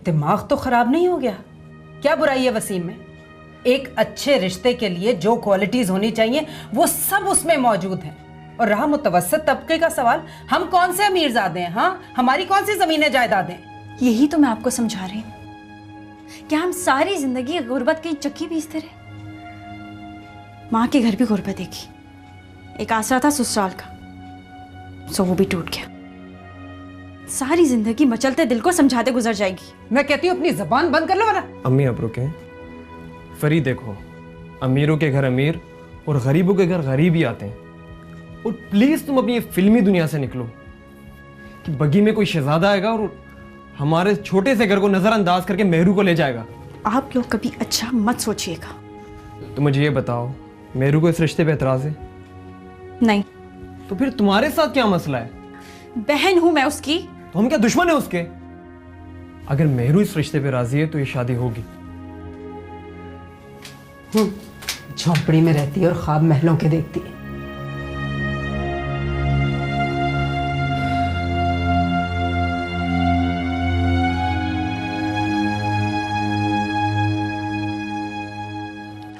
दिमाग तो खराब नहीं हो गया? क्या बुराई है वसीम में? एक अच्छे रिश्ते के लिए जो क्वालिटीज होनी चाहिए वो सब उसमें मौजूद है। और रहा मुतवस्सित तबके का सवाल, हम कौन से अमीरजादे हैं? हाँ, हमारी कौन सी जमीनें जायदादें? यही तो मैं आपको समझा रही हूँ। क्या हम सारी जिंदगी गुर्बत की चक्की पीसते रहे? माँ के घर भी गुर्बत देखी, एक आसरा था ससुराल का, सो वो भी टूट गया। सारी जिंदगी मचलते दिल को समझाते गुजर जाएगी। मैं कहती हूँ अपनी जबान बंद कर लो वरना। अम्मी आप रुके। फरी देखो, अमीरों के घर अमीर और गरीबों के घर गरीब ही आते हैं। और प्लीज तुम अपनी फिल्मी दुनिया से निकलो कि बगी में कोई शहजादा आएगा और हमारे छोटे से घर को नजरअंदाज करके मेहरू को ले जाएगा। आप लोग कभी अच्छा मत सोचिएगा। तो मुझे ये बताओ, मेहरू को इस रिश्ते पे एतराज है? नहीं। तो फिर तुम्हारे साथ क्या मसला है? बहन हूं मैं उसकी। तो हम क्या दुश्मन है उसके? अगर मेहरू इस रिश्ते पे राजी है तो ये शादी होगी। झोंपड़ी में रहती है और ख्वाब महलों के देखती है।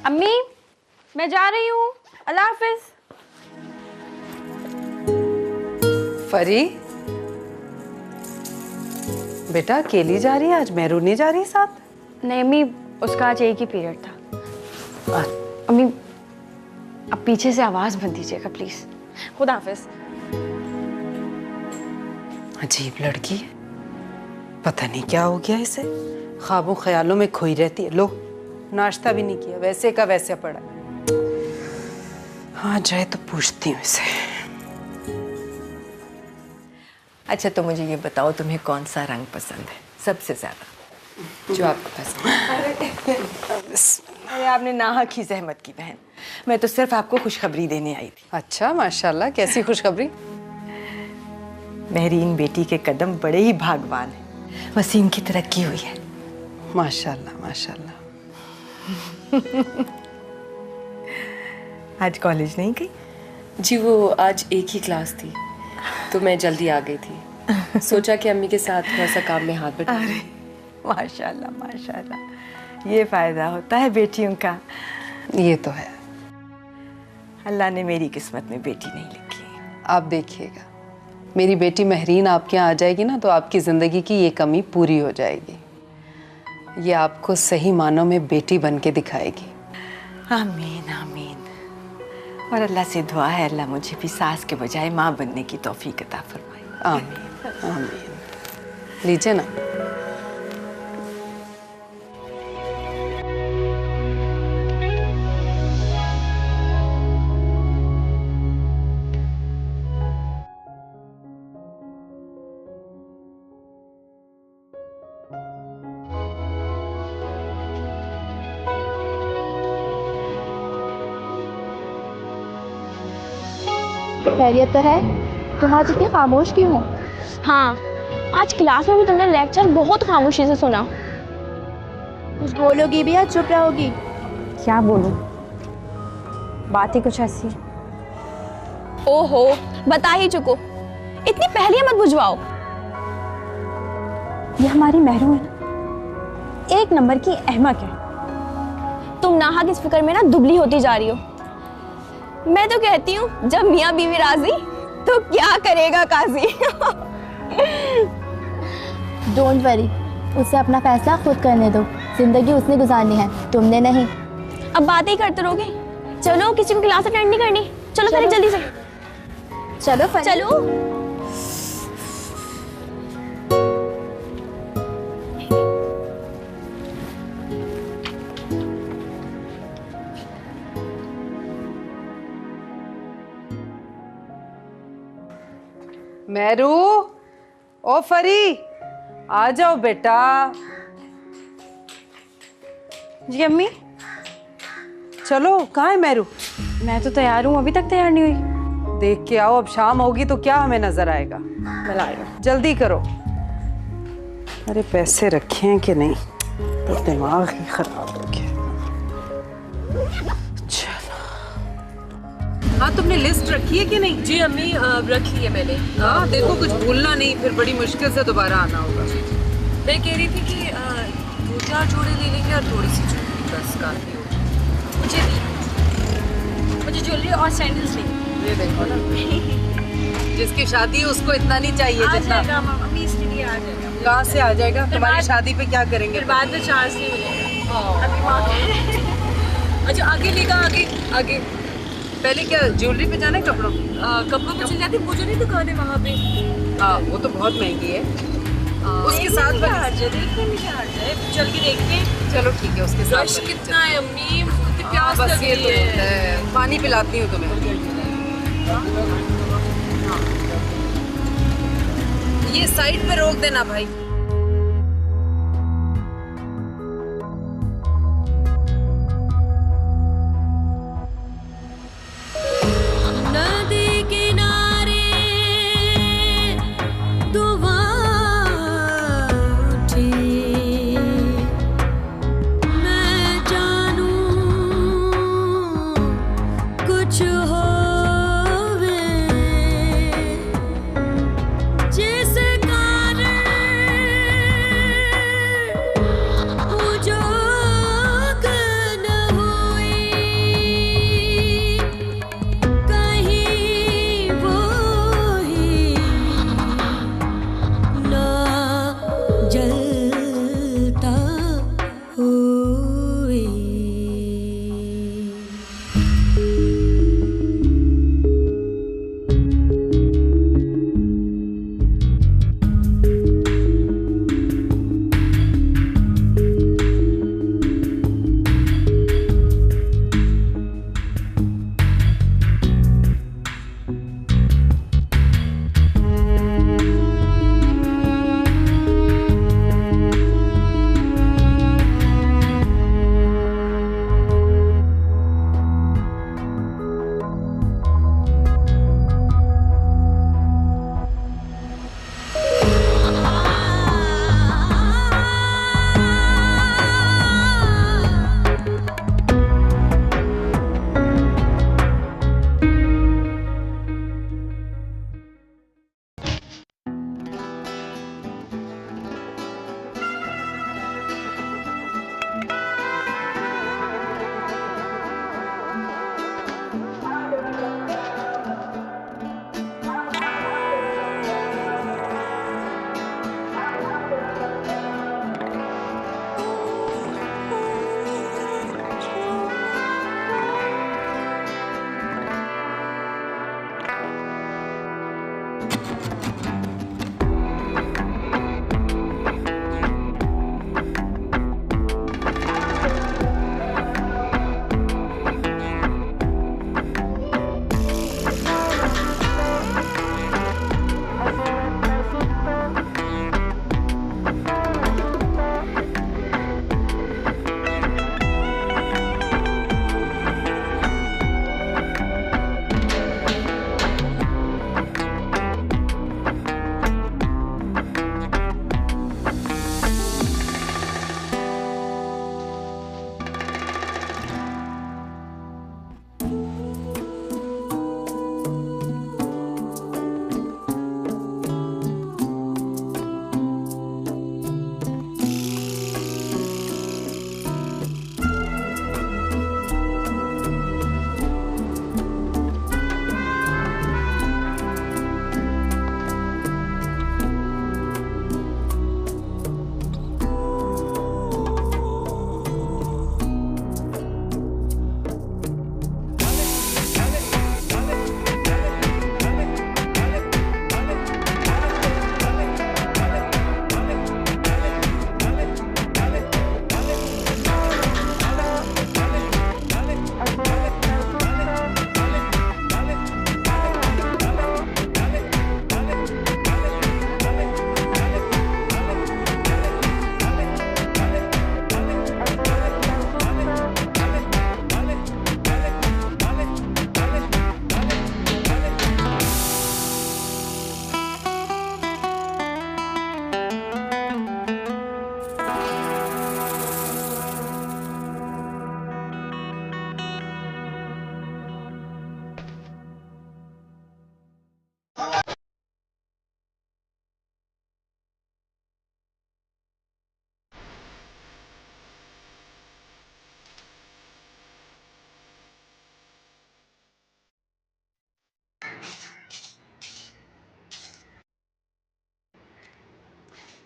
अम्मी मैं जा रही हूँ, अल्लाह हाफिज। फरी बेटा अकेली जा रही है आज? मेहरू नहीं जा रही साथ? नहीं अम्मी, उसका आज एक ही पीरियड था। अम्मी अब पीछे से आवाज बंद दीजिएगा प्लीज। खुदा हाफिज। अजीब लड़की है, पता नहीं क्या हो गया इसे, ख्वाबों ख्यालों में खोई रहती है। लो, नाश्ता भी नहीं किया, वैसे का वैसे पड़ा। हाँ जाए तो पूछती हूँ इसे। अच्छा तो मुझे ये बताओ, तुम्हें कौन सा रंग पसंद है सबसे ज्यादा, जो आपको पसंद है? अरे आपने नाहक ही जहमत की बहन, मैं तो सिर्फ आपको खुशखबरी देने आई थी। अच्छा माशाल्लाह, कैसी खुशखबरी? मेहरीन बेटी के कदम बड़े ही भागवान हैं, वसीम की तरक्की हुई है। माशाल्लाह माशाल्लाह। आज कॉलेज नहीं गई? जी वो आज एक ही क्लास थी तो मैं जल्दी आ गई थी। सोचा कि अम्मी के साथ थोड़ा सा काम में हाथ बटा। अरे माशाल्लाह माशाल्लाह, ये फायदा होता है बेटियों का। ये तो है, अल्लाह ने मेरी किस्मत में बेटी नहीं लिखी। आप देखिएगा, मेरी बेटी महरीन आपके यहाँ आ जाएगी ना तो आपकी जिंदगी की ये कमी पूरी हो जाएगी। ये आपको सही मानों में बेटी बन के दिखाएगी। आमीन आमीन। और अल्लाह से दुआ है अल्लाह मुझे भी सास के बजाय माँ बनने की तौफीक अता फरमाए। आमीन आमीन। लीजिए ना। खैरियत तो है? तुम आज इतनी खामोश क्यों हो? हाँ, आज क्लास में भी तुमने लेक्चर बहुत खामोशी से सुना। कुछ बोलोगी भी या चुप रहोगी? क्या बोलूं, बात ही कुछ ऐसी। ओहो, बता ही चुको, इतनी पहले मत बुझवाओ। ये हमारी मेहरू है ना, एक नंबर की अहमक है। तुम नाहक इस फिक्र में ना दुबली होती जा रही हो। मैं तो कहती हूँ जब मियाँ बीवी राजी तो क्या करेगा काजी। डोंट वरी, उसे अपना फैसला खुद करने दो। जिंदगी उसने गुजारनी है, तुमने नहीं। अब बातें ही करते रहोगे? चलो, किसी को क्लास अटेंड नहीं करनी। चलो पहले जल्दी से चलो चलो। मेहरू, ओ फरी, आ जाओ बेटा। जी अम्मी। चलो, कहाँ है मेहरू? मैं तो तैयार हूँ, अभी तक तैयार नहीं हुई। देख के आओ, अब शाम होगी तो क्या हमें नजर आएगा। मैं ला रही हूँ। जल्दी करो। अरे पैसे रखे हैं कि नहीं, तो दिमाग ही खराब हो गया। चलो, हाँ तुमने लिस्ट रखी है कि नहीं? जी अम्मी रखी है मैंने। हाँ देखो, कुछ भूलना नहीं, फिर बड़ी मुश्किल से दोबारा आना होगा। मैं कह रही थी कि 2-4 जोड़े ले लेंगे और थोड़ी सी ज्वेलरी, बस काफी होगी। मुझे ज्वेलरी और सैंडल्स चाहिए। ये देखो ना, जिसकी शादी है उसको इतना नहीं चाहिए जितना। अभी इसके लिए आ जाएगा। कहाँ से आ जाएगा? तुम्हारी शादी पे क्या करेंगे? फिर बाद में चार्ज नहीं मिलेगा। अभी अच्छा आगे लेगा, आगे आगे। पहले क्या ज्वेलरी पे जाना है कपड़ों? कपड़ों पे चल जाती, मुझे नहीं दुकान है वहाँ पे। हाँ वो तो बहुत महंगी है। उसके साथ देखने में क्या हर्ज है? चल के देखते हैं। चलो ठीक है, उसके साथ रश कितना है अम्मी, मुझे कितनी प्यास बस लग ये रही तो है। होता है। पानी पिलाती हूँ तुम्हें। ये साइड पे रोक देना भाई। नदी किनारे दुआर उठी, मैं जानूं कुछ होवे जिस कारण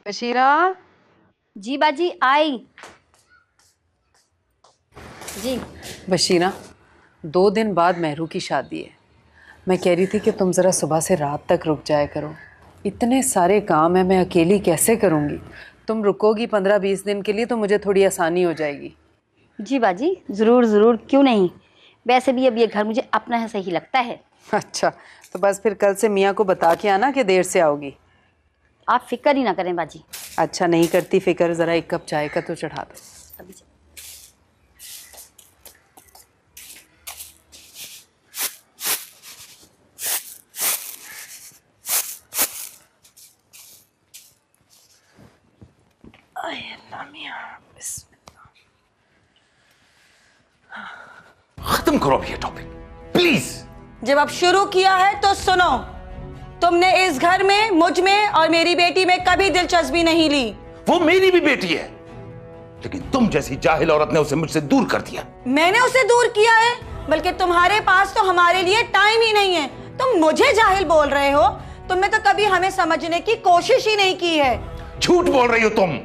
बशीरा। जी बाजी आई। जी बशीरा, 2 दिन बाद मेहरू की शादी है। मैं कह रही थी कि तुम ज़रा सुबह से रात तक रुक जाया करो। इतने सारे काम हैं, मैं अकेली कैसे करूँगी। तुम रुकोगी 15-20 दिन के लिए तो मुझे थोड़ी आसानी हो जाएगी। जी बाजी, ज़रूर ज़रूर, क्यों नहीं। वैसे भी अब ये घर मुझे अपना है, सही लगता है। अच्छा, तो बस फिर कल से मियाँ को बता के आना कि देर से आओगी। आप फिक्र ही ना करें बाजी। अच्छा, नहीं करती फिक्र, ज़रा 1 कप चाय का तो चढ़ा दो। अभी खत्म करो अब ये टॉपिक प्लीज। जब अब शुरू किया है तो सुनो, तुमने इस घर में मुझ में और मेरी बेटी में कभी दिलचस्पी नहीं ली। वो मेरी भी बेटी है, लेकिन तुम जैसी जाहिल औरत ने उसे मुझसे दूर कर दिया। मैंने उसे दूर किया है, बल्कि तुम्हारे पास तो हमारे लिए टाइम ही नहीं है। तुम मुझे जाहिल बोल रहे हो? तुमने तो कभी हमें समझने की कोशिश ही नहीं की है। झूठ बोल रही हो तुम।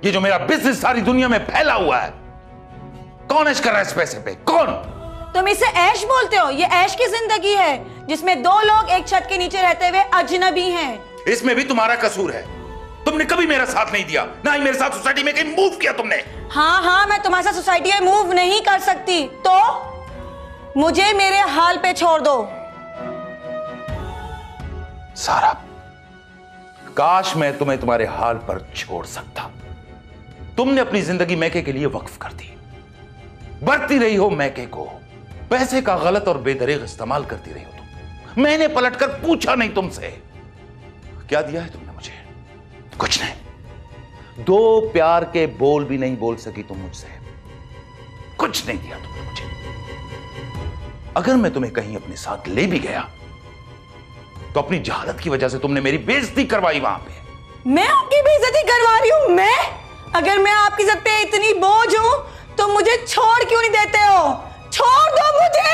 ये जो मेरा बिजनेस सारी दुनिया में फैला हुआ है, कौन ऐश कर रहा है इस पैसे पे? कौन? तुम इसे ऐश बोलते हो? ये ऐश की जिंदगी है जिसमें 2 लोग एक छत के नीचे रहते हुए अजनबी हैं। इसमें भी तुम्हारा कसूर है। तुमने कभी मेरा साथ नहीं दिया, ना ही मेरे साथ सोसाइटी में कहीं मूव किया तुमने। हाँ, मैं तुम्हारे साथ सोसाइटी में मूव नहीं कर सकती, तो मुझे मेरे हाल पे छोड़ दो। सारा, काश मैं तुम्हें तुम्हारे हाल पर छोड़ सकता। तुमने अपनी जिंदगी मैके के लिए वक्फ कर दी। बरती रही हो मैके को, पैसे का गलत और बेदरीग इस्तेमाल करती रही हो तुम। मैंने पलटकर पूछा नहीं तुमसे, क्या दिया है तुमने मुझे? कुछ नहीं। 2 प्यार के बोल भी नहीं बोल सकी तुम मुझसे। कुछ नहीं दिया तुमने मुझे। अगर मैं तुम्हें कहीं अपने साथ ले भी गया तो अपनी जहालत की वजह से तुमने मेरी बेइज्जती करवाई वहां पे। मैं आपकी बेइज्जती करवा रही हूं? अगर मैं आपकी इज्जत पे इतनी बोझ हूं तो मुझे छोड़ क्यों नहीं देते हो? छोड़ दो मुझे।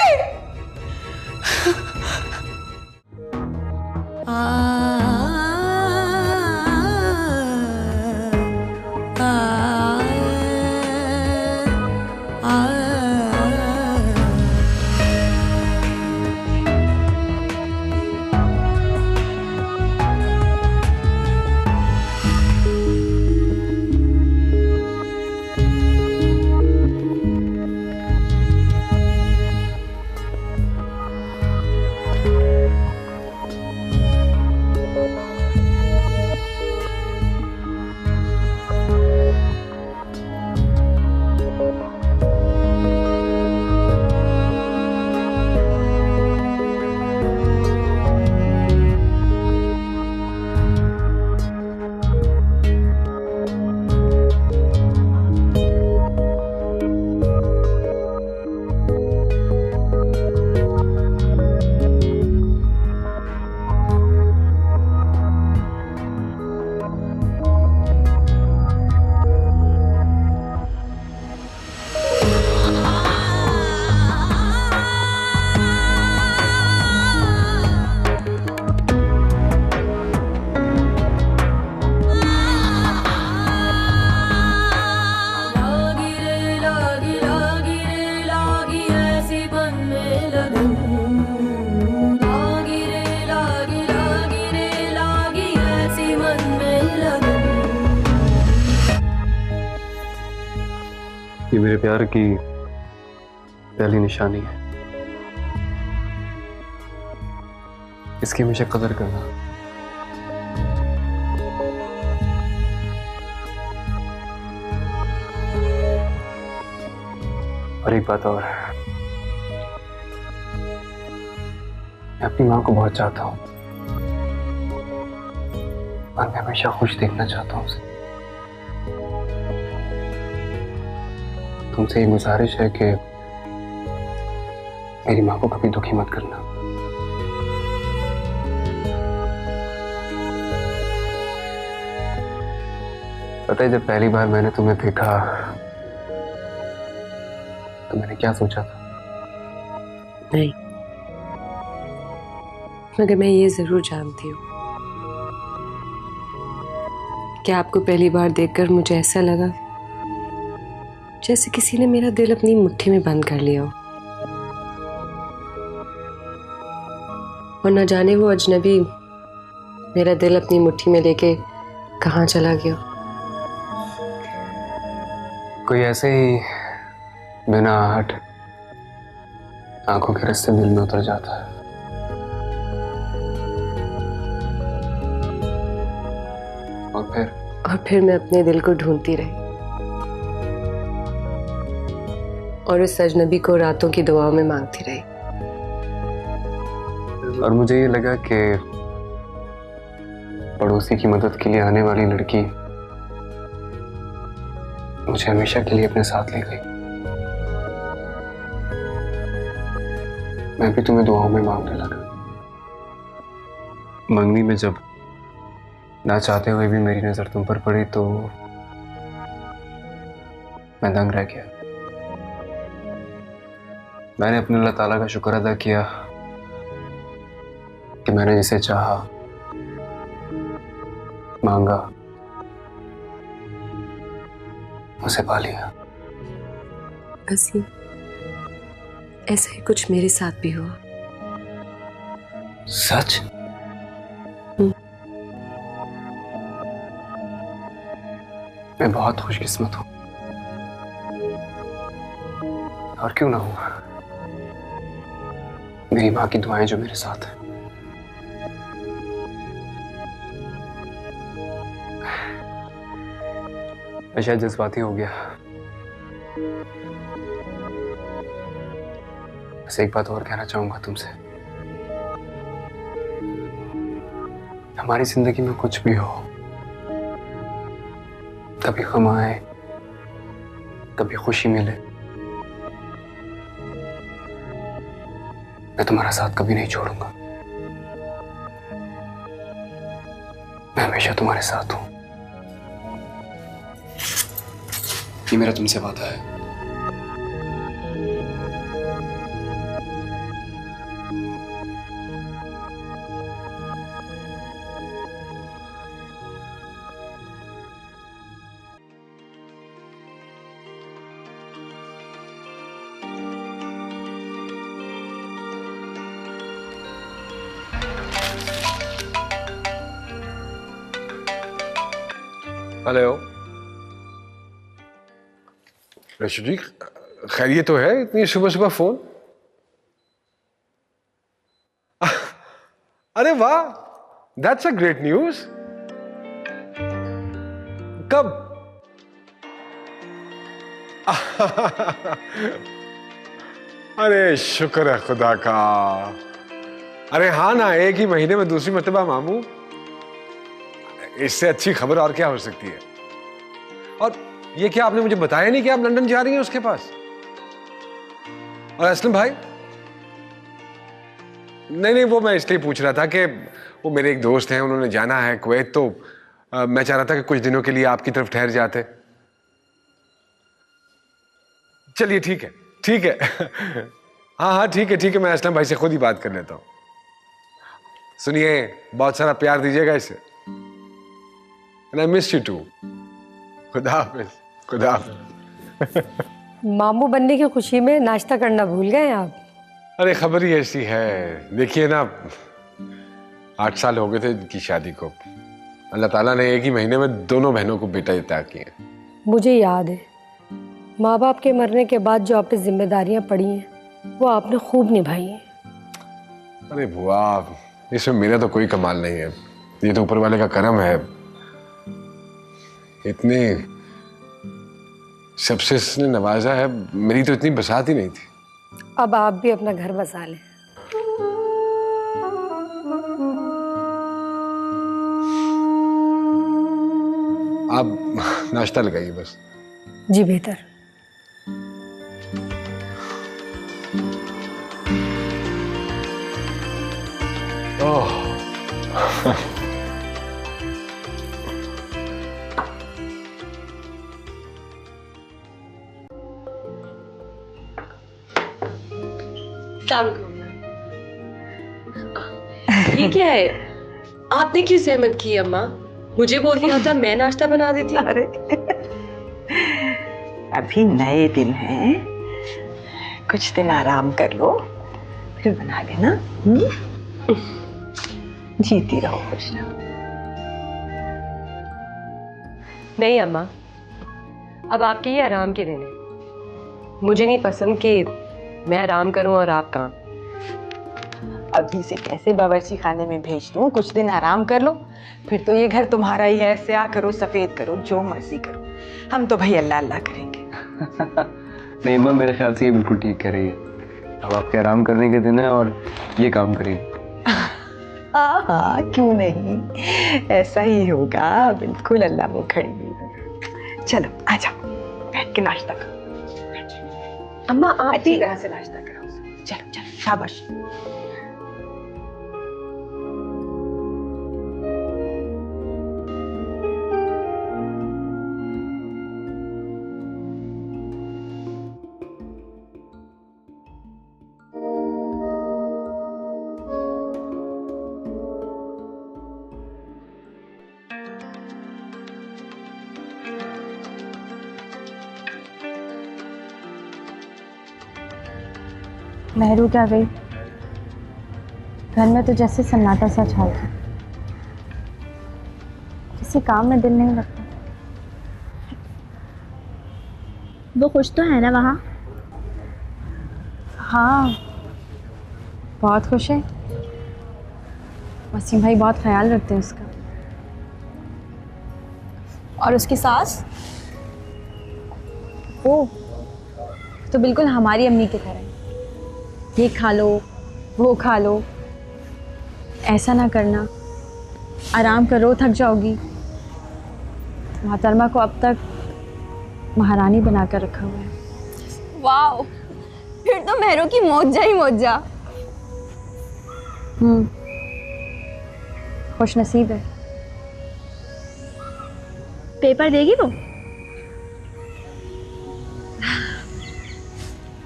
ये मेरे प्यार की पहली निशानी है। इसकी हमेशा कदर करना। और एक बात और, मैं अपनी माँ को बहुत चाहता हूँ और मैं हमेशा खुश देखना चाहता हूँ उसे। तुमसे ये गुजारिश है कि मेरी माँ को कभी दुखी मत करना। पता है, जब पहली बार मैंने तुम्हें देखा तो मैंने क्या सोचा था? नहीं, मगर मैं ये जरूर जानती हूँ क्या आपको पहली बार देखकर मुझे ऐसा लगा जैसे किसी ने मेरा दिल अपनी मुट्ठी में बंद कर लिया हो, और न जाने वो अजनबी मेरा दिल अपनी मुट्ठी में लेके कहाँ चला गया। कोई ऐसे ही बिना आहट आंखों के रास्ते दिल में उतर जाता है। और फिर मैं अपने दिल को ढूंढती रही और उस अजनबी को रातों की दुआओं में मांगती रही। और मुझे ये लगा कि पड़ोसी की मदद के लिए आने वाली लड़की मुझे हमेशा के लिए अपने साथ ले गई। मैं भी तुम्हें दुआओं में मांगने लगा। मंगनी में जब ना चाहते हुए भी मेरी नजर तुम पर पड़ी तो मैं दंग रह गया। मैंने अपने अल्लाह ताला का शुक्र अदा किया कि मैंने जिसे चाहा, मांगा, उसे पा लिया। वसीम, ऐसा ही कुछ मेरे साथ भी हुआ। सच? मैं बहुत खुशकिस्मत हूं। और क्यों ना हुआ, मेरी माँ की दुआएं जो मेरे साथ है। मैं शायद जज्बाती हो गया। बस एक बात और कहना चाहूंगा तुमसे। हमारी जिंदगी में कुछ भी हो, कभी गम आए, कभी खुशी मिले, मैं तुम्हारा साथ कभी नहीं छोड़ूंगा। मैं हमेशा तुम्हारे साथ हूं। ये मेरा तुमसे वादा है। हेलो रशीद जी, खैरियत तो है? इतनी सुबह सुबह फोन? अरे वाह, दैट्स अ ग्रेट न्यूज। कब? अरे शुक्र है खुदा का। अरे हाँ ना, एक ही महीने में दूसरी मर्तबा मामू, इससे अच्छी खबर और क्या हो सकती है। और ये क्या आपने मुझे बताया नहीं कि आप लंदन जा रही हैं उसके पास? और असलम भाई? नहीं, वो मैं इसलिए पूछ रहा था कि वो मेरे एक दोस्त हैं, उन्होंने जाना है कुवैत, तो मैं चाह रहा था कि कुछ दिनों के लिए आपकी तरफ ठहर जाते। चलिए ठीक है, ठीक है। हाँ ठीक है, मैं असलम भाई से खुद ही बात कर लेता हूँ। सुनिए, बहुत सारा प्यार दीजिएगा इसे। And I miss you too. खुदा हाफिज, खुदा हाफिज। मामू बनने की खुशी में नाश्ता करना भूल गए आप? अरे खबर ही ऐसी है। देखिए ना, 8 साल हो गए थे इनकी शादी को। अल्लाह ताला ने एक ही महीने में दोनों बहनों को बेटा अता किए। मुझे याद है, माँ बाप के मरने के बाद जो आप पे जिम्मेदारियां पड़ी हैं वो आपने खूब निभाई हैं। अरे बुआ, इसमें मेरा तो कोई कमाल नहीं है, ये तो ऊपर वाले का करम है। इतने सबसे इसने नवाजा है, मेरी तो इतनी बसात ही नहीं थी। अब आप भी अपना घर बसा लें। आप नाश्ता लगाइए बस। जी बेहतर। ओह ये क्या है? आपने क्यों सहमत की अम्मा? मुझे बोल दिया था मैं नाश्ता बना देती। अरे अभी नए दिन हैं, कुछ दिन आराम कर लो, फिर बना लेना। जीती रहो, खुश रहो। नहीं अम्मा, अब आपके ही आराम के दिन है। मुझे नहीं पसंद कि मैं आराम करूं और आप काम। अभी से कैसे बावर्ची खाने में भेज दूं, कुछ दिन आराम कर लो, फिर तो ये घर तुम्हारा ही है। स्याह करो, सफेद करो, जो मर्जी करो, हम तो भाई अल्लाह अल्लाह करेंगे। नहीं माँ, मेरे ख्याल से ये बिल्कुल ठीक कह रही है। अब आपके आराम करने के दिन है और ये काम करेगी। हाँ, क्यों नहीं, ऐसा ही होगा, बिल्कुल अल्लाह वो खड़ी हुई। चलो आ जाओ, बैठ के नाश्ता करो। अम्मा आप अच्छी तरह से नाश्ता करो। चलो चलो, शाबाश। मेहरू क्या गई? घर में तो जैसे सन्नाटा सा छा गया, किसी काम में दिल नहीं लगता। वो खुश तो है ना वहाँ? हाँ, बहुत खुश है। वसीम भाई बहुत ख्याल रखते हैं उसका। और उसकी सास? वो तो बिल्कुल हमारी अम्मी की तरह है। ये खा लो, वो खा लो, ऐसा ना करना, आराम करो, थक जाओगी। मोहतरमा को अब तक महारानी बनाकर रखा हुआ है। वाह, फिर तो मेहरू की मौजा ही मौजा। खुश नसीब है। पेपर देगी वो?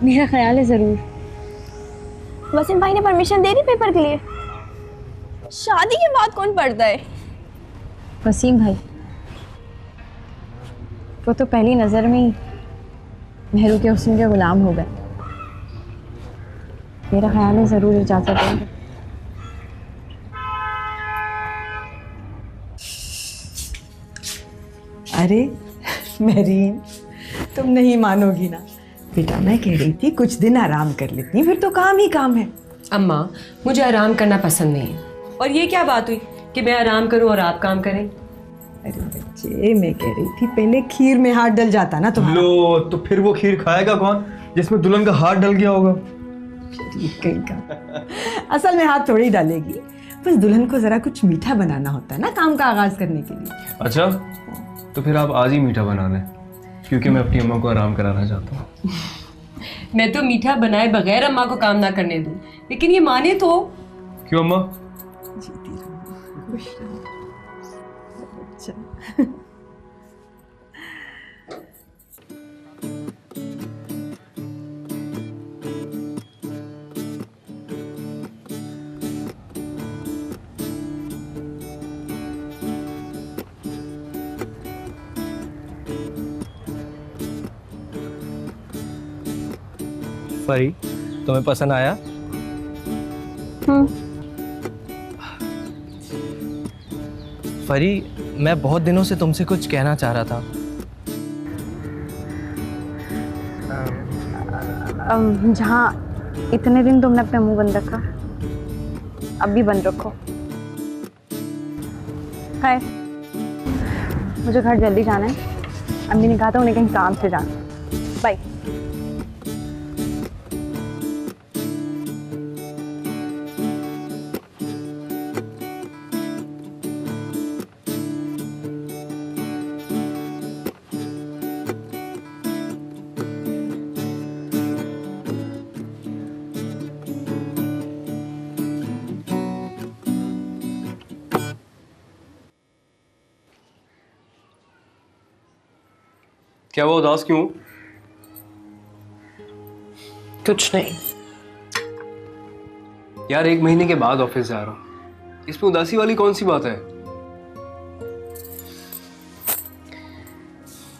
मेरा ख्याल है ज़रूर। वसीम भाई ने परमिशन दे दी पेपर के लिए? शादी के बाद कौन पढ़ता है? वसीम भाई, वो तो पहली नज़र में ही मेहरू के हुस्न के गुलाम हो गए। मेरा ख्याल है ज़रूर इजाज़त देंगे। अरे मेरीन, तुम नहीं मानोगी ना, बेटा मैं कह रही थी कुछ दिन आराम कर लेती, फिर तो काम ही काम है। अम्मा, मुझे आराम करना पसंद नहीं है। और ये क्या बात हुई कि मैं आराम करूं और आप काम करें? अरे बच्चे, मैं कह रही थी पहले खीर में हाथ डल जाता ना तुम्हारा। लो, तो फिर वो खीर खाएगा कौन जिसमें दुल्हन का हाथ डल गया होगा? असल में हाथ थोड़ी डालेगी, बस दुल्हन को जरा कुछ मीठा बनाना होता है ना काम का आगाज करने के लिए। अच्छा, तो फिर आप आज ही मीठा बना लें, क्योंकि मैं अपनी अम्मा को आराम कराना चाहता हूँ। मैं तो मीठा बनाए बगैर अम्मा को काम ना करने दूं, लेकिन ये माने तो। क्यों अम्मा? जीती रहो, खुश रहो। अच्छा। परी, तुम्हें पसंद आया? परी, मैं बहुत दिनों से तुमसे कुछ कहना चाह रहा था। जहाँ इतने दिन तुमने अपना मुंह बंद रखा, अब भी बंद रखो। हाय, मुझे घर जल्दी जाना है। अम्मी ने कहा था उन्हें कहीं काम से जाना। बाय। क्या वो उदास क्यों? कुछ नहीं यार, 1 महीने के बाद ऑफिस जा रहा हूँ, इसमें उदासी वाली कौन सी बात है?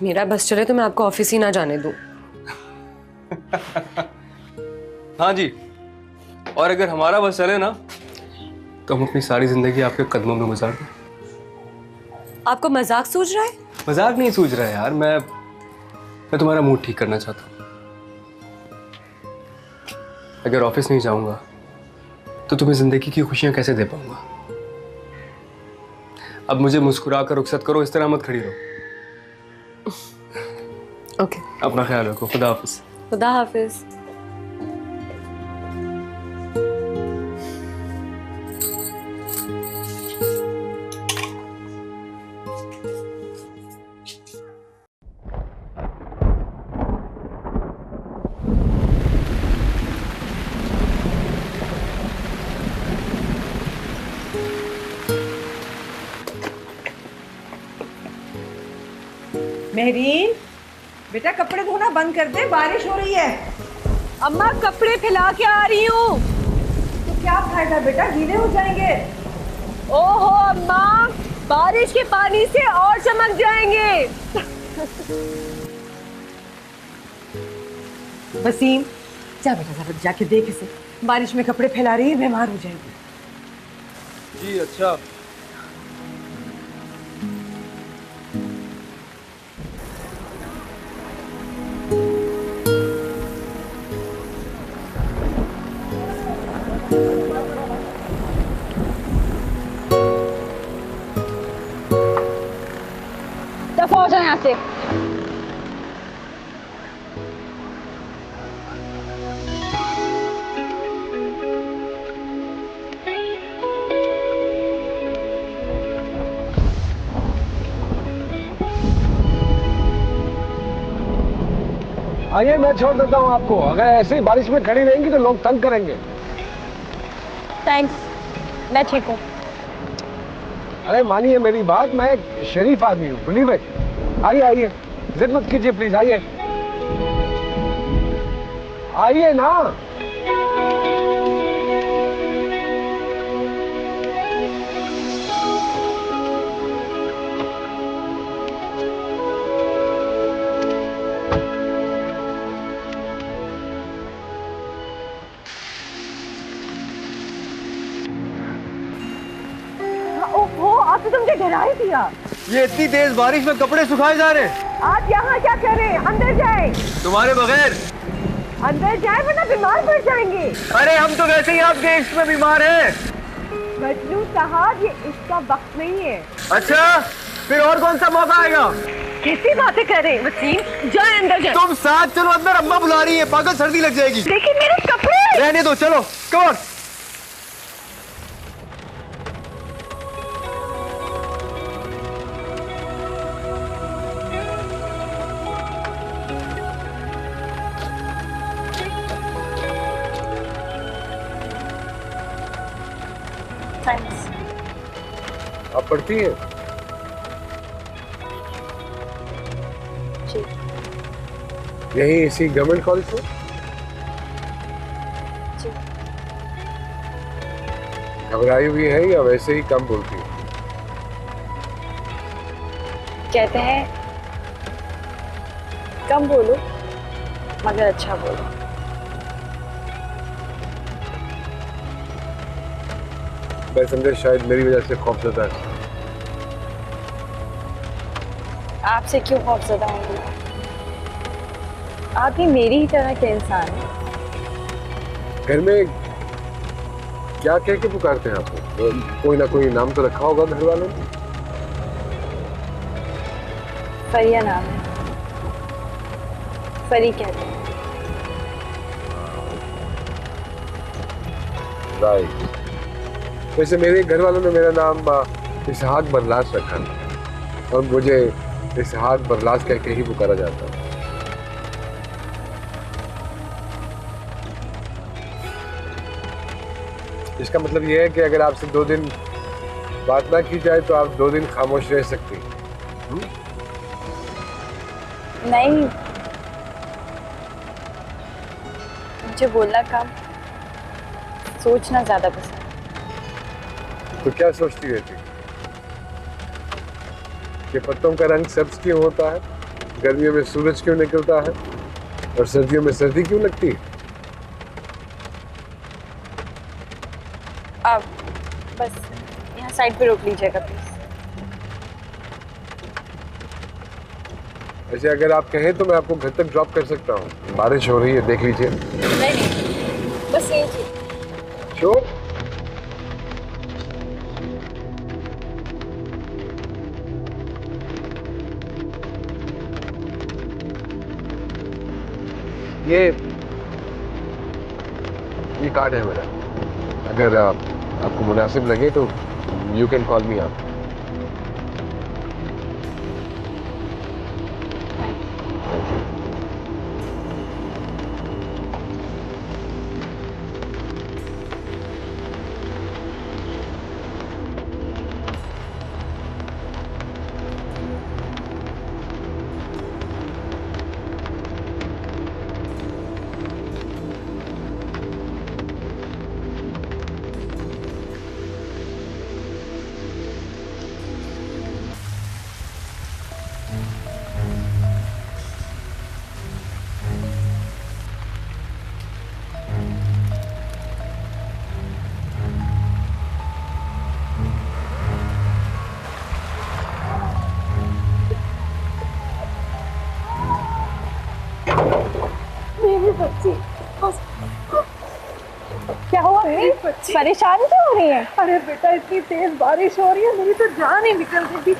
मेरा बस चले तो मैं आपको ऑफिस ही ना जाने दूं। हाँ जी, और अगर हमारा बस चले ना तो हम अपनी सारी जिंदगी आपके कदमों में गुजार दें। आपको मजाक सूझ रहा है? मजाक नहीं सूझ रहा है यार, मैं तुम्हारा मूड ठीक करना चाहता हूँ। अगर ऑफिस नहीं जाऊंगा तो तुम्हें जिंदगी की खुशियां कैसे दे पाऊंगा। अब मुझे मुस्कुरा कर रुखसत करो, इस तरह मत खड़ी रहो। ओके, अपना ख्याल रखो। खुदा हाफिज। खुदा हाफिज। मेहरीन, बेटा कपड़े धोना बंद कर दे, बारिश हो रही है। अम्मा कपड़े फैला के आ रही हूँ। तो क्या फायदा बेटा, गीले हो जाएंगे। ओहो अम्मा, बारिश के पानी से और चमक जाएंगे। वसीम, जा बेटा जरा जाके देख इसे, बारिश में कपड़े फैला रही है, बीमार हो जाएगी। जी अच्छा। दफा हो जाए यहाँ से। आइए, मैं छोड़ देता हूँ आपको। अगर ऐसे ही बारिश में खड़ी रहेंगी तो लोग तंग करेंगे। थैंक्स, मैं ठीक हूँ। अरे मानिए मेरी बात, मैं एक शरीफ आदमी हूँ, बिलीव इट। आइए आइए, जिद मत कीजिए प्लीज, आइए आइए ना। ओहो, आप तो मुझे डरा ही दिया। ये इतनी तेज बारिश में कपड़े सुखाए जा रहे हैं। आप यहाँ क्या कर रहे हैं? अंदर जाए। तुम्हारे बगैर अंदर जाए वरना बीमार पड़ जाएंगे। अरे हम तो वैसे ही आपके इश्क में बीमार हैं। मजनू साहब, ये इसका वक्त नहीं है। अच्छा, फिर और कौन सा मौका आएगा? कैसी बातें कर रहे हैं वसीम? जाए अंदर जाए। तुम साथ चलो अंदर, अम्मा बुला रही है, पागल सर्दी लग जाएगी। लेकिन मेरे कपड़े। रहने दो, चलो कम ऑन। आप पढ़ती हैं? जी। यही इसी गवर्नमेंट कॉलेज में? जी। घबराई हुई है या वैसे ही कम बोलती है? कहते हैं कम बोलो मगर अच्छा बोलो। मैं समझा शायद मेरी वजह से खौफजदा है। आपसे क्यों खौफजदा होंगी? आप भी मेरी ही तरह के इंसान हैं। घर में क्या कह के पुकारते हैं आपको? कोई ना कोई नाम तो रखा होगा घर वालों ने? फरिया नाम है, फरी कहते हैं। राइट। वैसे मेरे घर वालों ने मेरा नाम इसहाक बरलास रखा है और मुझे इसहाक बरलास कह के ही पुकारा जाता है। इसका मतलब यह है कि अगर आपसे 2 दिन बात ना की जाए तो आप 2 दिन खामोश रह सकती हैं। नहीं, मुझे बोलना कम, सोचना ज्यादा पसंद। तो क्या सोचती रहती कि पत्तों का रंग सब्ज क्यों होता है? गर्मियों में सूरज क्यों निकलता है और सर्दियों में सर्दी क्यों लगती है? आप बस यहाँ साइड पे रोक लीजिएगा प्लीज। ऐसे अगर आप कहें तो मैं आपको घर तक ड्रॉप कर सकता हूँ। बारिश हो रही है, देख लीजिए। नहीं, बस यही चीज। श्योर? ये कार्ड है मेरा, अगर आपको मुनासिब लगे तो you can call me up. क्या हुआ? परेशान क्यों हो रही है? अरे बेटा, इतनी तेज बारिश हो रही है, मेरी तो जान ही निकल गई।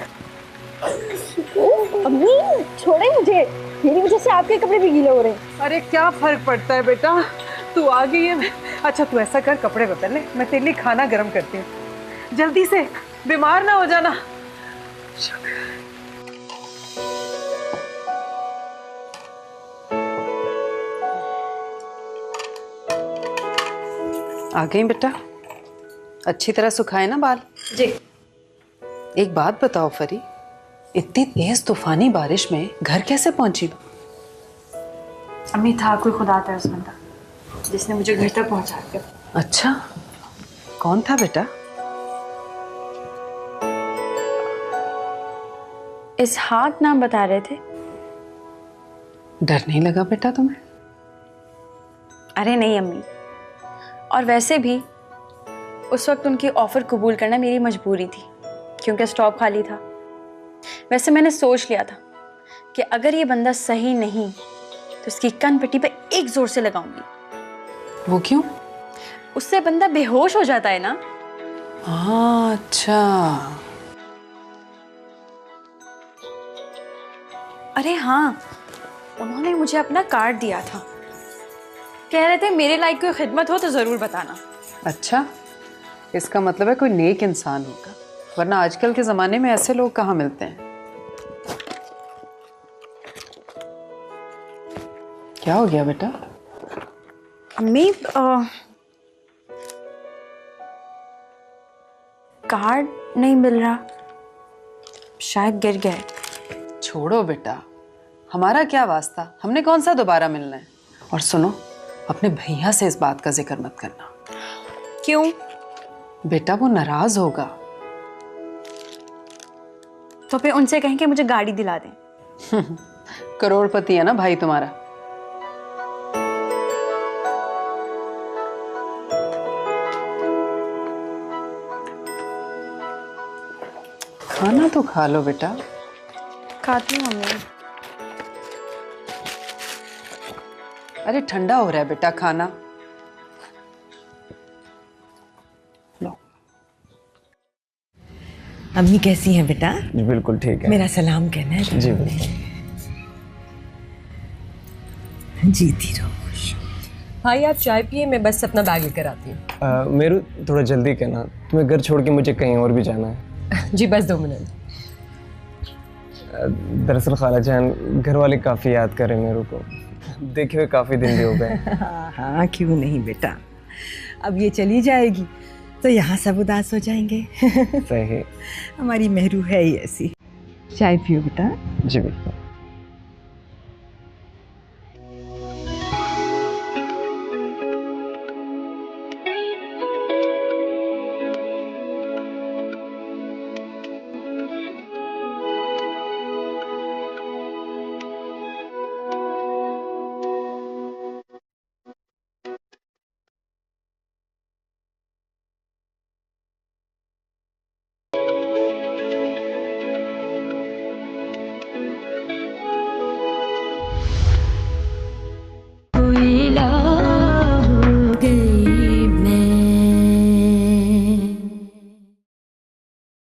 अम्मी छोड़े मुझे, मेरी वजह से आपके कपड़े भी गीले हो रहे हैं। अरे क्या फर्क पड़ता है बेटा, तू आ गई है। अच्छा तू ऐसा कर, कपड़े बदल ले, मैं तेरे लिए खाना गर्म करती हूँ। जल्दी से, बीमार ना हो जाना। आ गई बेटा, अच्छी तरह सुखाए ना बाल? जी। एक बात बताओ फरी, इतनी तेज तूफानी बारिश में घर कैसे पहुंची? अम्मी था कोई खुदा था उस बंदा जिसने मुझे घर तक पहुंचा दिया। अच्छा, कौन था बेटा? इसहाक नाम बता रहे थे। डर नहीं लगा बेटा तुम्हें? अरे नहीं अम्मी, और वैसे भी उस वक्त उनकी ऑफर कबूल करना मेरी मजबूरी थी क्योंकि स्टॉप खाली था। वैसे मैंने सोच लिया था कि अगर ये बंदा सही नहीं तो इसकी कनपट्टी पे एक जोर से लगाऊंगी। वो क्यों? उससे बंदा बेहोश हो जाता है ना। हाँ अच्छा। अरे हाँ, उन्होंने मुझे अपना कार्ड दिया था, कह रहे थे मेरे लायक कोई खिदमत हो तो जरूर बताना। अच्छा, इसका मतलब है कोई नेक इंसान होगा, वरना आजकल के जमाने में ऐसे लोग कहाँ मिलते हैं। क्या हो गया बेटा? अम्मी कार्ड नहीं मिल रहा, शायद गिर गए। छोड़ो बेटा, हमारा क्या वास्ता, हमने कौन सा दोबारा मिलना है। और सुनो, अपने भैया से इस बात का जिक्र मत करना। क्यों? बेटा वो नाराज होगा। तो फिर उनसे कहें कि मुझे गाड़ी दिला दें। करोड़पति है ना भाई तुम्हारा। खाना तो खा लो बेटा। खाती हूँ मम्मी। अरे ठंडा हो रहा है बेटा, खाना लो। अम्मी कैसी हैं बेटा? जी बिल्कुल ठीक है। मेरा सलाम कहना है। जी बिल्कुल। जीती रहो। भाई आप चाय पिए, मैं बस अपना बैग लेकर आती हूँ। मेरू थोड़ा जल्दी कहना, तुम्हें घर छोड़ के मुझे कहीं और भी जाना है। जी बस 2 मिनट। दरअसल खाला जान, घर वाले काफ़ी याद कर रहे हैं मेरे को, देखे हुए काफ़ी दिन भी हो गए। हाँ क्यों नहीं बेटा, अब ये चली जाएगी तो यहाँ सब उदास हो जाएंगे। सही। हमारी मेहरू है ही ऐसी। चाय पियो बेटा। जी बिल्कुल।